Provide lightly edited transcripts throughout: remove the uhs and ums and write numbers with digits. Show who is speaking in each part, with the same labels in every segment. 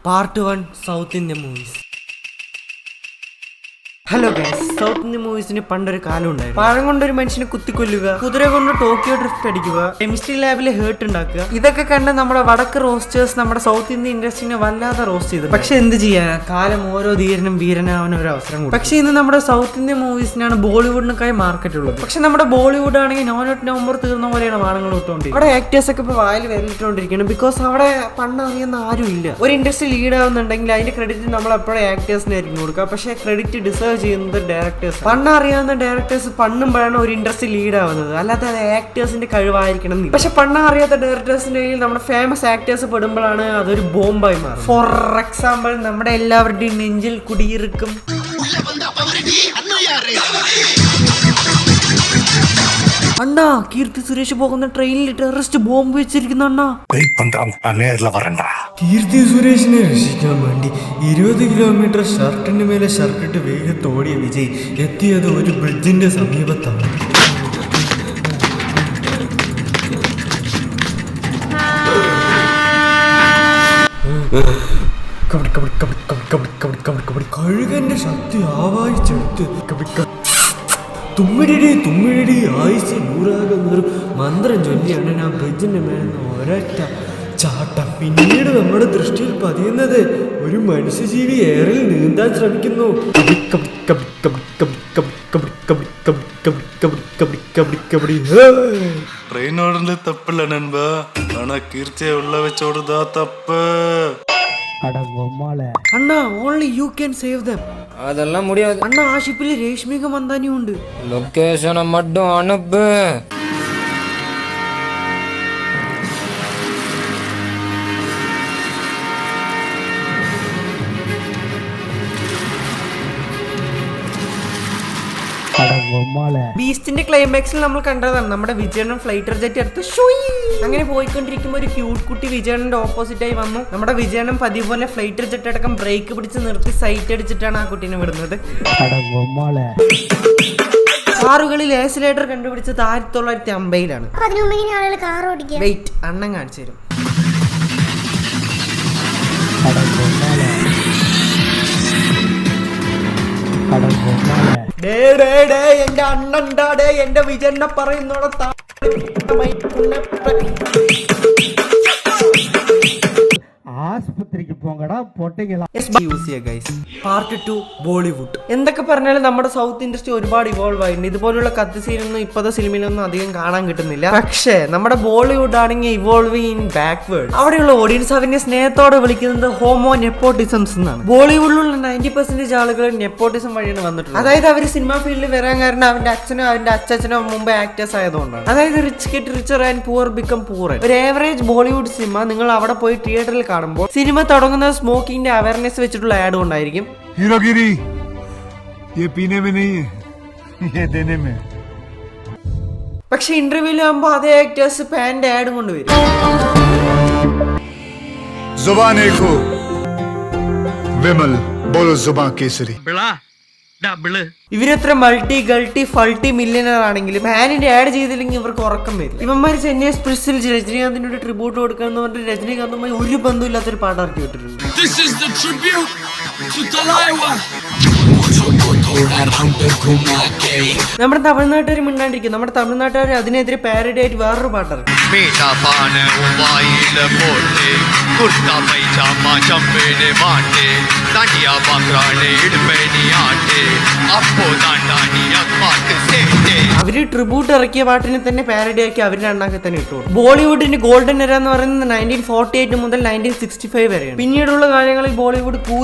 Speaker 1: Part 1 South Indian movies. Hello guys, South Indian മൂവീസിന് പണ്ടൊരു കാലം ഉണ്ടായിരുന്നു. പഴം കൊണ്ടൊരു മനുഷ്യനെ കുത്തിക്കൊല്ലുക, കുതിര കൊണ്ട് ടോക്കിയോ ഡ്രിഫ്റ്റ് അടിക്കുക, കെമിസ്ട്രി ലാബിൽ ഹേർട്ട് ഉണ്ടാക്കുക, ഇതൊക്കെ കണ്ട് നമ്മുടെ വടക്ക് റോസ്റ്റേഴ്സ് നമ്മുടെ സൗത്ത് ഇന്ത്യൻ ഇൻഡസ്ട്രീനെ വല്ലാതെ റോസ്റ്റ് ചെയ്തു. പക്ഷെ എന്ത് ചെയ്യാനാ, കാലം ഓരോ ധീരനും വീരനാവാൻ ഒരു അവസരം കൊടുക്കും. പക്ഷെ ഇന്ന് നമ്മുടെ സൗത്ത് ഇന്ത്യൻ മൂവീസിനാണ് ബോളിവുഡിനൊക്കെ മാർക്കറ്റ് ഉള്ളത്. പക്ഷെ നമ്മുടെ ബോളിവുഡ് ആണെങ്കിൽ നവംബർ തീർന്ന പോലെയാണ് വാണങ്ങൾ ഇട്ടുകൊണ്ടിരിക്കുന്നത്. അവിടെ ആക്ടേഴ്സ് ഒക്കെ ഇപ്പൊ വായിൽ വരലിട്ടുകൊണ്ടിരിക്കണം. ബിക്കോസ് അവിടെ പണ്ട് അറിയുന്ന ആരും ഇല്ല. ഒരു ഇൻഡസ്ട്രി ലീഡ് ആവുന്നുണ്ടെങ്കിൽ അതിന്റെ ക്രെഡിറ്റ് നമ്മൾ എപ്പോഴും ആക്ടേഴ്സിനായിരിക്കും കൊടുക്കുക. പക്ഷെ ക്രെഡിറ്റ് ഡിസേർവ് ചെയ്യുന്നത് ഡയറക്ടേഴ്സ്. പണ്ട് അറിയാവുന്ന ഡയറക്ടേഴ്സ് പണ്ണുമ്പോഴാണ് ഒരു ഇൻഡസ്ട്രി ലീഡ് ആവുന്നത്, അല്ലാതെ ആക്ടേഴ്സിന്റെ കഴിവായിരിക്കണം. പക്ഷെ പണ്ട് അറിയാത്ത ഡയറക്ടേഴ്സിന്റെ കയ്യിൽ നമ്മുടെ ഫേമസ് ആക്ടേഴ്സ് പെടുമ്പോഴാണ് അതൊരു ബോംബായി മാറും. ഫോർ എക്സാമ്പിൾ, നമ്മുടെ എല്ലാവരുടെയും നെഞ്ചിൽ കുടിയിരിക്കും അണ്ണാ, കീർത്തി സുരേഷ് പോകുന്ന ട്രെയിനിൽ ടെററിസ്റ്റ് ബോംബ് വെച്ചിരിക്കുന്ന അണ്ണാ. കീർത്തി സുരേഷിനെ രക്ഷിക്കാൻ വേണ്ടി 20 കിലോമീറ്റർ ഷർട്ടിന് മേലെ ഷർട്ടിട്ട് വേഗത്തോടിയ വിജയ് എത്തിയത് ഒരു ബ്രിഡ്ജിന്റെ സമീപത്താണ്. കഴുകന്റെ ശക്തി ആവാഹിച്ചെടുത്ത് തുമ്മിടി ആയുസ് നൂറാകുന്നൊരു മന്ത്രം ചൊല്ലിയാണ് ഞാൻ ബ്രിഡ്ജിന്റെ മേലെ ഒരൊറ്റ ചാട്ടം. പിന്നീട് നമ്മുടെ ദൃഷ്ടിയിൽ പതിയുന്നത് ഒരു മനുഷ്യജീവി എയറിൽ നീന്താൻ ശ്രമിക്കുന്നു.
Speaker 2: ട്രെയിനോടല് തപ്പില്ല നൻപാ, ആണാ കീർത്തിയെ ഉള്ള വെച്ചോടുതാ തപ്പ്.
Speaker 1: അണ്ണാ, only you can save dum.
Speaker 3: அதெல்லாம் முடியாது
Speaker 1: அண்ணா. ஆ ஷிப்பில் ரேஷ்மிக மந்தானி உண்டு.
Speaker 3: லொகேஷனை மட்டும் அனுப்பு.
Speaker 1: ബീസ്റ്റിന്റെ ക്ലൈമാക്സിൽ നമ്മൾ കണ്ടതാണ് നമ്മുടെ വിജയനും ഫ്ലൈറ്റർ ജെറ്റ് എടുത്ത് അങ്ങനെ പോയിക്കൊണ്ടിരിക്കുമ്പോൾ ഒരു ക്യൂട്ട് കുട്ടി വിജയന്റെ ഓപ്പോസിറ്റ് ആയി വന്നു. നമ്മുടെ വിജയനും പതിവ് പോലെ ഫ്ലൈറ്റർ ജെറ്റ് അടക്കം ബ്രേക്ക് പിടിച്ച് നിർത്തി സൈറ്റ് അടിച്ചിട്ടാണ് ആ കുട്ടീനെ വിടുന്നത്. കാറുകളിൽ ആക്സിലേറ്റർ കണ്ടുപിടിച്ചത് 1950-ലാണ്. വെയിറ്റ്, അണ്ണൻ കാണിച്ചു തരും. എന്റെ അണ്ണണ്ടാടേ, എന്റെ വിജയനെ പറയുന്നോടെ ആസ്പത്രിക്ക് പോകടാ പൊട്ടികളാ. പാർട്ട് 2 ബോളിവുഡ്. എന്തൊക്കെ പറഞ്ഞാലും നമ്മുടെ സൗത്ത് ഇൻഡസ്ട്രി ഒരുപാട് ഇവോൾവ് ആയിട്ടുണ്ട്. ഇതുപോലുള്ള കത്ത് സീനൊന്നും ഇപ്പോഴത്തെ സിനിമയിലൊന്നും അധികം കാണാൻ കിട്ടുന്നില്ല. പക്ഷേ നമ്മുടെ ബോളിവുഡ് ആണെങ്കിൽ ഇവോൾവിംഗ് ഇൻ ബാക്ക്വേർഡ്. അവിടെയുള്ള ഓഡിയൻസ് അവന്റെ സ്നേഹത്തോടെ വിളിക്കുന്നത് ഹോമോ നെപ്പോട്ടിസംസ് എന്നാണ്. ബോളിവുഡിലുള്ള 90% ആളുകൾ നെപ്പോട്ടിസം വഴിയാണ് വന്നിട്ടുള്ളത്. അതായത് അവർ സിനിമ ഫീൽഡിൽ വരാൻ കാരണം അവന്റെ അച്ഛനോ അവന്റെ അച്ഛനോ മുമ്പ് ആക്ടേഴ്സ് ആയതുകൊണ്ടാണ്. അതായത് rich get richer and poor become poor. ഒരു ഏവറേജ് ബോളിവുഡ് സിനിമ നിങ്ങൾ അവിടെ പോയി തിയേറ്ററിൽ കാണുമ്പോൾ സിനിമ തുടങ്ങുന്നത് സ്മോക്കിംഗിന്റെ അവയർനെസ് വെച്ചിട്ടുള്ള ആഡ് കൊണ്ടായിരിക്കും.
Speaker 4: हीरोगिरी ये पीने में नहीं है, ये देने में.
Speaker 1: പക്ഷെ ഇന്റർവ്യൂല് ആകുമ്പോ അതേ ആക്ടേഴ്സ് പാന്റ് ആഡ് കൊണ്ടുവരും.
Speaker 4: जुबान एक हो विमल, बोलो जुबान केसरी.
Speaker 1: ഇവരെത്ര മൾട്ടി ഗൾട്ടി ഫൾട്ടി മില്യനർ ആണെങ്കിലും ഫാനിന്റെ ആഡ് ചെയ്തില്ലെങ്കിൽ ഇവർക്ക് ഉറക്കം വരും. ഇവന്മാര് ചെന്നൈ എക്സ്പ്രസിൽ രജനീകാന്തിന്റെ ഒരു ട്രിബ്യൂട്ട് കൊടുക്കാന്ന് പറഞ്ഞിട്ട് രജനീകാന്തുമായി ഒരു ബന്ധമില്ലാത്തൊരു പാട്ട് ഇറക്കി വിട്ടിട്ടുണ്ട്. നമ്മുടെ തമിഴ്നാട്ടുകാർ മിണ്ടാണ്ടിരിക്കും. നമ്മുടെ തമിഴ്നാട്ടുകാർ അതിനെതിരെ പാരഡി ആയിട്ട് വേറൊരു പാട്ടിറക്കി. അവര് ട്രിബ്യൂട്ട് ഇറക്കിയ പാട്ടിനെ തന്നെ പാരഡി ആക്കി അവരുടെ അണ്ണാക്കി തന്നെ ഇട്ടു. ബോളിവുഡിന്റെ ഗോൾഡൻ എറ എന്ന് പറയുന്നത് 1948 മുതൽ 1965 വരെയാണ്. പിന്നീടുള്ള കാലങ്ങളിൽ ബോളിവുഡ്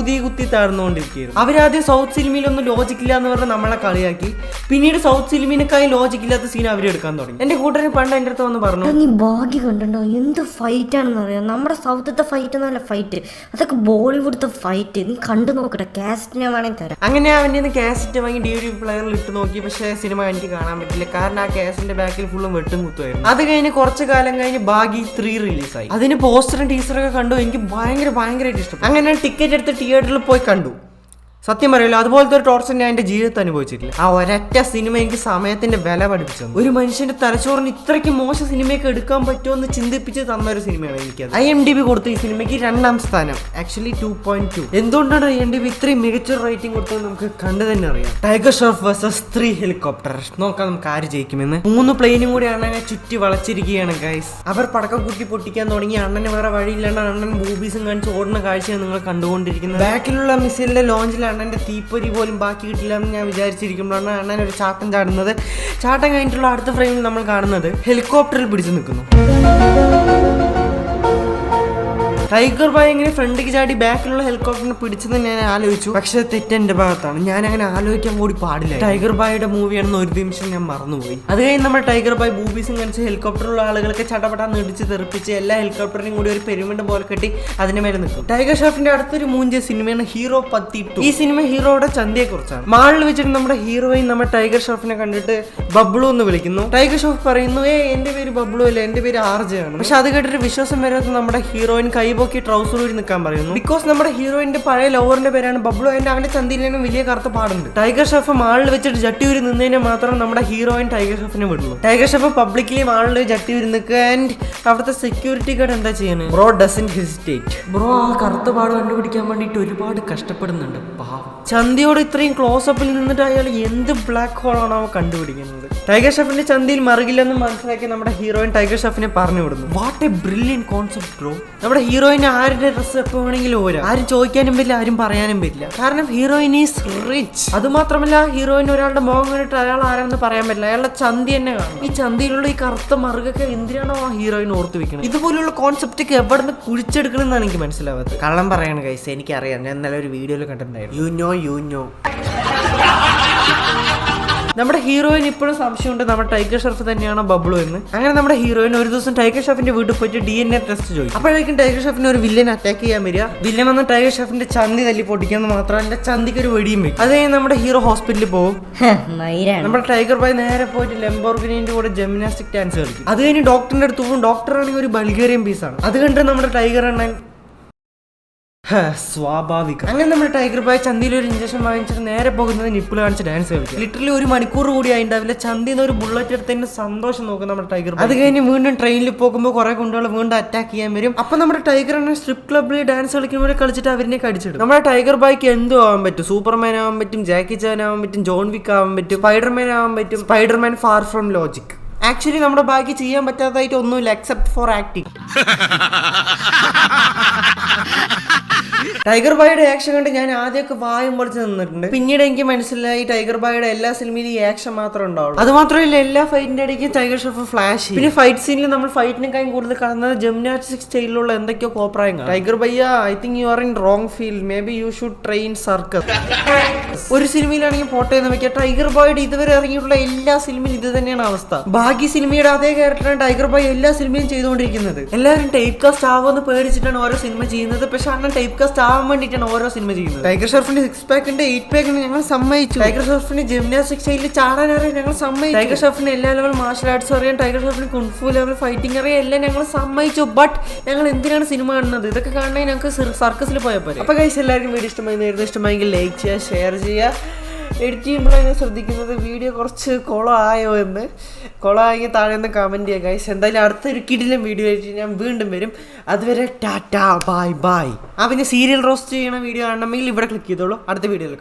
Speaker 1: കുത്തി താഴ്ന്നുകൊണ്ടിരിക്കുകയായിരുന്നു. അവരാദ്യം സൗത്ത് സിനിമയിലൊന്നും ലോജിക് ഇല്ല എന്ന് പറഞ്ഞ് നമ്മളെ കളിയാക്കി. പിന്നീട് സൗത്ത് സിനിമയിനേക്കായി ലോജിക് ഇല്ലാത്ത സീൻ അവരെടുക്കാൻ തുടങ്ങി. എന്റെ കൂട്ടരെ പണ്ട് എന്റെ അടുത്ത് വന്ന് പറഞ്ഞു,
Speaker 5: നീ ഭാഗ്യം കണ്ടോ എന്ത് ഫൈറ്റ് ആണെന്ന് അറിയാം. നമ്മുടെ സൗത്തത്തെ ഫൈറ്റ് എന്നല്ല ഫൈറ്റ്, അതൊക്കെ ബോളിവുഡത്തെ ഫൈറ്റ്. നീ കണ്ടു നോക്കട്ടെ, കാസറ്റിനെ വേണമെങ്കിൽ തരാം.
Speaker 1: അങ്ങനെ അവൻ്റെ കാസറ്റ് വാങ്ങി DVD പ്ലെയറിൽ ഇട്ട് നോക്കി. പക്ഷേ സിനിമ എനിക്ക് കാണാൻ പറ്റില്ല, കാരണം ആ കാസറ്റിന്റെ ബാക്കിൽ ഫുള്ളും വെട്ടും കുത്തുമായിരുന്നു. അത് കഴിഞ്ഞ് കുറച്ച് കാലം കഴിഞ്ഞ് ബാഗി 3 റിലീസായി. അതിന് പോസ്റ്ററും ടീസറൊക്കെ കണ്ടു. എനിക്ക് ഭയങ്കരമായിട്ട് ഇഷ്ടപ്പെട്ടു. അങ്ങനെ ടിക്കറ്റ് എടുത്ത് തിയേറ്ററിൽ പോയി കണ്ടു. സത്യം പറയല്ലോ, അതുപോലത്തെ ഒരു ടോർച്ചർ ഞാൻ എന്റെ ജീവിതത്തിൽ അനുഭവിച്ചിട്ടില്ല. ആ ഒരൊറ്റ സിനിമ എനിക്ക് സമയത്തിന്റെ വില പഠിപ്പിച്ചു. ഒരു മനുഷ്യന്റെ തലച്ചോറിന് ഇത്രയ്ക്ക് മോശം സിനിമയൊക്കെ എടുക്കാൻ പറ്റുമോ എന്ന് ചിന്തിപ്പിച്ച് തന്ന ഒരു സിനിമയാണ് എനിക്കത്. IMDb കൊടുത്തു ഈ സിനിമയ്ക്ക് 2ാം സ്ഥാനം, ആക്ച്വലി 2.2. എന്തുകൊണ്ടാണ് IMDb ഇത്രയും മികച്ച റേറ്റിംഗ് കൊടുത്തത് നമുക്ക് കണ്ടു തന്നെ അറിയാം. Tiger Shroff versus 3 helicopter. നോക്കാം നമുക്ക് ആര് ജയിക്കുമെന്ന്. 3 പ്ലെയിനും കൂടി അണ്ണനെ ചുറ്റി വളച്ചിരിക്കുകയാണ് ഗൈസ്. അവർ പടക്കം കുത്തി പൊട്ടിക്കാൻ തുടങ്ങി. അണ്ണന് വേറെ വഴിയില്ലാണ്ട് അണ്ണൻ ബൂബീസും കാണിച്ച് ഓടുന്ന കാഴ്ചയാണ് നിങ്ങൾ കണ്ടുകൊണ്ടിരിക്കുന്നത്. ബാക്കിലുള്ള മിസൈലിന്റെ ലോഞ്ചിൽ അണ്ണന്റെ തീപ്പൊരി പോലും ബാക്കി കിട്ടില്ല എന്ന് ഞാൻ വിചാരിച്ചിരിക്കുമ്പോഴാണ് അണ്ണൻ ഒരു ചാട്ടം ചാടുന്നത്. ചാട്ടം കഴിഞ്ഞിട്ടുള്ള അടുത്ത ഫ്രെയിമിൽ നമ്മൾ കാണുന്നത് ഹെലികോപ്റ്ററിൽ പിടിച്ചു നിൽക്കുന്നു. ടൈഗർ ബായ് ഇങ്ങനെ ഫ്രണ്ടിക്ക് ചാടി ബാക്കിലുള്ള ഹെലികോപ്റ്ററിനെ പിടിച്ചെന്ന് ഞാൻ ആലോചിച്ചു. പക്ഷെ തെറ്റെന്റെ ഭാഗത്താണ്. ഞാൻ അങ്ങനെ ആലോചിക്കാൻ കൂടി പാടില്ല. ടൈഗർ ബായുടെ മൂവിയാണെന്ന് ഒരു നിമിഷം ഞാൻ മറന്നുപോയി. അത് കഴിഞ്ഞ് നമ്മൾ ടൈഗർ ബായ് ബൂബീസും കാണിച്ച് ഹെലികോപ്റ്ററിലുള്ള ആളുകളൊക്കെ ചട്ടപ്പെട്ടാന്ന് ഇടിച്ച് തെറിപ്പിച്ച് എല്ലാ ഹെലികോപ്റ്ററിനെയും കൂടി ഒരു പെരുമിണ്ട് പോലെ കെട്ടി അതിന് മേലെ നിൽക്കും. ടൈഗർ ഷ്രോഫിന്റെ അടുത്തൊരു മൂഞ്ചിയ സിനിമയാണ് ഹീറോ 12. ഈ സിനിമ ഹീറോയുടെ ചന്തയെ കുറിച്ചാണ്. മാളിൽ വെച്ചിട്ട് നമ്മുടെ ഹീറോയിൻ നമ്മുടെ ടൈഗർ ഷ്രോഫിനെ കണ്ടിട്ട് ബബ്ലു എന്ന് വിളിക്കുന്നു. ടൈഗർ ഷ്രോഫ് പറയുന്നു, എന്റെ പേര് ബബ്ലു അല്ല, എന്റെ പേര് RJ ആണ്. പക്ഷെ അത് കേട്ടിട്ട് വിശ്വാസം വരാത്ത നമ്മുടെ ഹീറോയിൻ കൈബോക്കി ട്രൗസർ ഊരി നിൽക്കാൻ പറയുന്നു. ബിക്കോസ് നമ്മുടെ ഹീറോയിന്റെ പഴയ ലവറിന്റെ പേരാണ് ബബ്ലു. അവന്റെ ചന്തിയിലും വലിയ കറുത്ത പാടുണ്ട്. ടൈഗർ ഷ്രോഫ് മാളിൽ വെച്ചിട്ട് ജട്ടി ഊരി നിന്നതിനെ മാത്രം നമ്മുടെ ഹീറോയിൻ ടൈഗർ ഷ്രോഫിനെ വിടുന്നു. ടൈഗർ ഷ്രോഫ് പബ്ലിക്കലി മാളിൽ ജട്ടി ഊരി നിൽക്കുക. ആൻഡ് അവിടുത്തെ സെക്യൂരിറ്റി ഗാർഡ് എന്താ ചെയ്യുന്നത്? Bro doesn't hesitate. ബ്രോ ആ കറുത്ത പാട് കണ്ടുപിടിക്കാൻ വേണ്ടിയിട്ട് ഒരുപാട് കഷ്ടപ്പെടുന്നുണ്ട്. ചന്തിയോട് ഇത്രയും ക്ലോസപ്പിൽ നിന്നിട്ട് അയാൾ എന്ത് ബ്ലാക്ക് ഹോൾ ആണോ കണ്ടുപിടിക്കുന്നത്? ടൈഗർ ഷ്രോഫിന്റെ ചന്തിയിൽ മറുകില്ലെന്ന് മനസ്സിലാക്കി നമ്മുടെ ഹീറോയിൻ ടൈഗർ ഷ്രോഫിനെ പറഞ്ഞു വിടുന്നു. What A brilliant concept bro. നമ്മുടെ ഹീറോയിൻ ആരുടെ ഡ്രസ്സ് എപ്പോൾ വേണമെങ്കിലും ഓരോ, ആരും ചോദിക്കാനും പറ്റില്ല, ആരും പറയാനും പറ്റില്ല. കാരണം ഹീറോയിൻ ഈസ് റിച്ച്. അതുമാത്രമല്ല ഹീറോയിൻ ഒരാളുടെ മുഖം കണ്ടിട്ട് അയാൾ ആരാണെന്ന് പറയാൻ പറ്റില്ല. അയാളുടെ ചന്തി തന്നെ കാണും. ഈ ചന്തിയിലുള്ള ഈ കറുത്ത മറുകൊക്കെ എന്തിനാണോ ആ ഹീറോയിൻ ഓർത്ത് വെക്കണം? ഇതുപോലുള്ള കോൺസെപ്റ്റ് ഒക്കെ എവിടെ നിന്ന് കുഴിച്ചെടുക്കണം എന്നാണ് എനിക്ക് മനസ്സിലാവാത്തത്. കള്ളം പറയാണ് ഗൈസ്, എനിക്കറിയാം. ഞാൻ ഇന്നലെ ഒരു വീഡിയോയിൽ കണ്ടിട്ടുണ്ടായിരുന്നു. യു നോ നമ്മുടെ ഹീറോയിൻ ഇപ്പോഴും സംശയമുണ്ട് നമ്മുടെ ടൈഗർ ഷ്രോഫ് തന്നെയാണോ ബബ്ലു എന്ന്. അങ്ങനെ നമ്മുടെ ഹീറോയിൻ ഒരു ദിവസം ടൈഗർ ഷ്രോഫിന്റെ വീട്ടിൽ പോയിട്ട് DNA ടെസ്റ്റ് ചോദിക്കും. അപ്പോഴേക്കും ടൈഗർ ഷ്രോഫിനെ ഒരു വില്ലൻ അറ്റാക്ക് ചെയ്യാൻ വരിക. വില്ലൻ വന്ന് ടൈഗർ ഷ്രോഫിന്റെ ചന്തി തല്ലി പൊട്ടിക്കാന്ന് മാത്രമല്ല ചന്തിക്ക് ഒരു വെടിയും വെക്കും. അത് കഴിഞ്ഞ് നമ്മുടെ ഹീറോ ഹോസ്പിറ്റലിൽ പോകും. നമ്മുടെ ടൈഗർ ബായ് നേരെ പോയിട്ട് ലംബോർഗിനിന്റെ കൂടെ ജിംനാസ്റ്റിക് ഡാൻസ് കളിക്കും. അത് കഴിഞ്ഞ് ഡോക്ടറിന്റെ അടുത്ത് പോകും. ഡോക്ടർ ആണെങ്കിൽ ഒരു ബൾഗേറിയൻ പീസാണ്. അത് കണ്ട് നമ്മുടെ ടൈഗർ അണ്ണൻ സ്വാഭാവികം. അങ്ങനെ നമ്മുടെ ടൈഗർ ബായ് ചന്തിയിൽ ഒരു ഇഞ്ചക്ഷൻ വാങ്ങിച്ചിട്ട് നേരെ പോകുന്നത് നിപ്പിൾ കാണിച്ച് ഡാൻസ് കളിക്കും. ലിറ്ററലി 1 മണിക്കൂർ കൂടി ആയിണ്ടാവില്ല. ചന്തിന്ന് ഒരു ബുള്ളറ്റ് എടുത്തതിന്റെ സന്തോഷം നോക്കും നമ്മുടെ ടൈഗർ. അത് കഴിഞ്ഞ് വീണ്ടും ട്രെയിനിൽ പോകുമ്പോൾ കുറെ ഗുണ്ടകൾ വീണ്ടും അറ്റാക്ക് ചെയ്യാൻ വരും. അപ്പൊ നമ്മുടെ ടൈഗർ അണ്ണൻ സ്ട്രിപ്പ് ക്ലബ്ബിൽ ഡാൻസ് കളിക്കുമ്പോൾ കളിച്ചിട്ട് അവരിനെ കടിച്ചിടും. നമ്മുടെ ടൈഗർ ബായ്ക്ക് എന്തും ആവാൻ പറ്റും. സൂപ്പർമാൻ ആവാൻ പറ്റും, ജാക്കി ചാൻ ആവാൻ പറ്റും, ജോൺ വിക്ക് ആവാൻ പറ്റും, സ്പൈഡർമാൻ ആവാൻ പറ്റും. Spiderman far from logic. Actually നമ്മുടെ ബാക്കി ചെയ്യാൻ പറ്റാത്തതായിട്ട് ഒന്നുമില്ല എക്സെപ്റ്റ് ഫോർ ആക്ടിങ്. ടൈഗർ ബായുടെ ആക്ഷൻ കണ്ട് ഞാൻ ആദ്യമൊക്കെ വായും പൊളിച്ച് നിന്നിട്ടുണ്ട്. പിന്നീട് എനിക്ക് മനസ്സിലായി ടൈഗർ ബായുടെ എല്ലാ സിനിമയിലും ഈ ആക്ഷൻ മാത്രമേ ഉണ്ടാവുള്ളൂ. അത് മാത്രമല്ല എല്ലാ ഫൈറ്റിന്റെ ഇടയ്ക്ക് ടൈഗർ ഷ്രോഫ് ഫ്ലാഷ്. പിന്നെ ഫൈറ്റ് സീനിൽ നമ്മൾ ഫൈറ്റിനെക്കാളും കൂടുതൽ കാണുന്നത് ജിംനാസ്റ്റിക് സ്റ്റൈലിലുള്ള എന്തൊക്കെയോ കോപ്രായങ്ങൾ. ടൈഗർ ബയ്യ, I think you are in wrong field. Maybe you should train circus. ഒരു സിനിമയിലാണെങ്കിൽ പോട്ടെ എന്ന് വെക്കുക. ടൈഗർ ബോയുടെ ഇതുവരെ ഇറങ്ങിയിട്ടുള്ള എല്ലാ സിനിമയിലും ഇത് തന്നെയാണ് അവസ്ഥ. ബാക്കി സിനിമയുടെ അതേ ക്യാരക്ടറാണ് ടൈഗർ ബോയ് എല്ലാ സിനിമയും ചെയ്തുകൊണ്ടിരിക്കുന്നത്. എല്ലാവരും ടൈപ്പ് കാസ്റ്റ് ആവുമെന്ന് പേടിച്ചിട്ടാണ് ഓരോ സിനിമ ചെയ്യുന്നത്. പക്ഷെ അണ്ണൻ ടൈപ്പ് കാസ്റ്റ് ആവാൻ വേണ്ടിയിട്ടാണ് ഓരോ സിനിമ ചെയ്യുന്നത്. ടൈഗർ ഷ്രോഫിന്റെ 6 പാക്ക് ഉണ്ട്, 8 പാക്ക് ഉണ്ട്, ഞങ്ങൾ സമ്മതിച്ചു. ടൈഗർ ഷ്രോഫിന് ജിംനാസ്റ്റിക് സ്റ്റൈലിൽ ചാടാൻ അറിയാം, ഞങ്ങൾ സമ്മതിച്ചു. ടൈഗർ ഷ്രോഫിന് എല്ലാ ലെവൽ മാർഷൽ ആർട്സ് അറിയാം, ടൈഗർ ഷ്രോഫിന് കുൻഫു ലെവൽ ഫൈറ്റിംഗ് അറിയാം, എല്ലാം ഞങ്ങൾ സമ്മതിച്ചു. ബട്ട് ഞങ്ങൾ എന്തിനാണ് സിനിമ കാണുന്നത്? ഇതൊക്കെ കാണണമെങ്കിൽ ഞങ്ങൾക്ക് സർക്കസിൽ പോയാൽ പോരെ. അപ്പൊ ഗൈസ് എല്ലാവർക്കും വീഡിയോ ഇഷ്ടമായെങ്കിൽ ലൈക്ക് ചെയ്യുക, ഷെയർ ചെയ്യുക. എഡിറ്റ് ചെയ്യുമ്പോഴാണ് ശ്രദ്ധിക്കുന്നത് വീഡിയോ കുറച്ച് കുളമായോ എന്ന്. കുളമായെങ്കിൽ താഴെ ഒന്ന് കമൻറ്റ് ചെയ്യുക ഗൈസ്. എന്തായാലും അടുത്തൊരു കിടിലൻ വീഡിയോ ആയിട്ട് ഞാൻ വീണ്ടും വരും. അതുവരെ ടാറ്റാ ബൈ ബൈ. പിന്നെ സീരിയൽ റോസ്റ്റ് ചെയ്യണ വീഡിയോ കാണണമെങ്കിൽ ഇവിടെ ക്ലിക്ക് ചെയ്തോളൂ. അടുത്ത വീഡിയോയിൽ